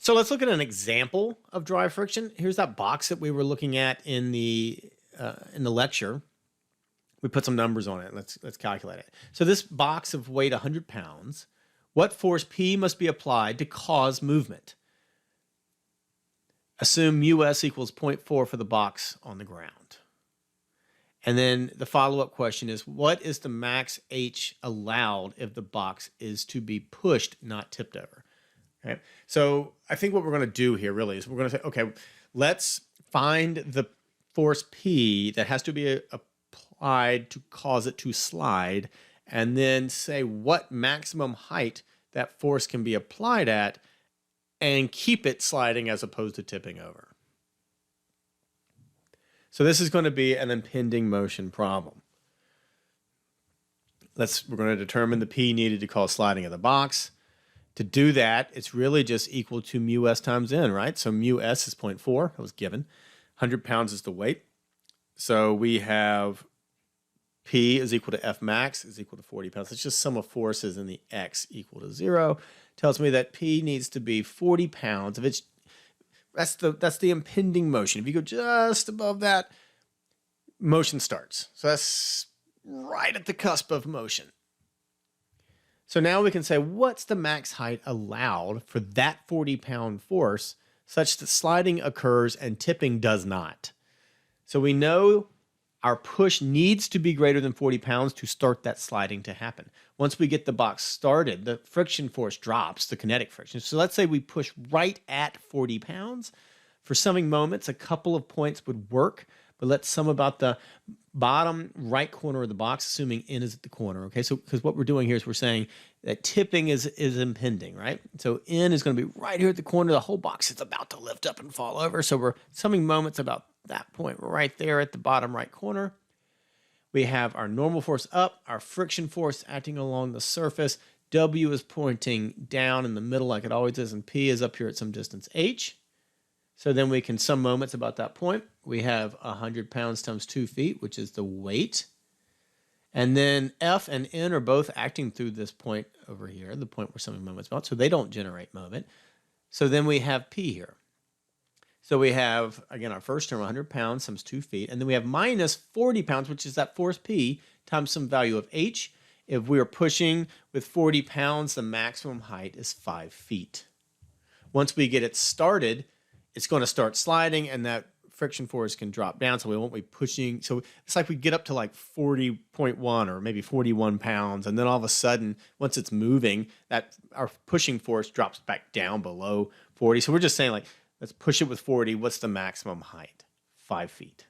So let's look at an example of dry friction. Here's that box that we were looking at in the lecture. We put some numbers on it. Let's calculate it. So this box of weight 100 pounds, what force P must be applied to cause movement? Assume mu s equals zero point 0.4 for the box on the ground. And then the follow-up question is, what is the max H allowed if the box is to be pushed, not tipped over? Okay. So I think what we're going to do here really is we're going to say, okay, let's find the force P that has to be applied to cause it to slide, and then say what maximum height that force can be applied at and keep it sliding as opposed to tipping over. So this is going to be an impending motion problem. We're going to determine the P needed to cause sliding of the box. To do that, it's really just equal to mu s times n, right? So mu s is 0.4, that was given. 100 pounds is the weight. So we have P is equal to F max is equal to 40 pounds. It's just sum of forces in the X equal to 0. Tells me that P needs to be 40 pounds. That's the impending motion. If you go just above that, motion starts. So that's right at the cusp of motion. So now we can say, what's the max height allowed for that 40-pound force such that sliding occurs and tipping does not? So we know our push needs to be greater than 40 pounds to start that sliding to happen. Once we get the box started, the friction force drops, the kinetic friction. So let's say we push right at 40 pounds. For summing moments, a couple of points would work, but let's sum about the bottom right corner of the box, assuming n is at the corner, okay? So, because what we're doing here is we're saying that tipping is impending, right? So n is going to be right here at the corner. The whole box is about to lift up and fall over. So we're summing moments about that point. We're right there at the bottom right corner. We have our normal force up, our friction force acting along the surface. W is pointing down in the middle like it always is, and P is up here at some distance h. So then we can sum moments about that point. We have 100 pounds times 2 feet, which is the weight. And then F and N are both acting through this point over here, the point we're summing moments about, so they don't generate moment. So then we have P here. So we have, again, our first term, 100 pounds times 2 feet, and then we have minus 40 pounds, which is that force P, times some value of H. If we are pushing with 40 pounds, the maximum height is 5 feet. Once we get it started, it's going to start sliding, and that friction force can drop down, so we won't be pushing. So it's like we get up to like 40.1 or maybe 41 pounds, and then all of a sudden, once it's moving, that our pushing force drops back down below 40. So we're just saying, like, let's push it with 40. What's the maximum height? 5 feet.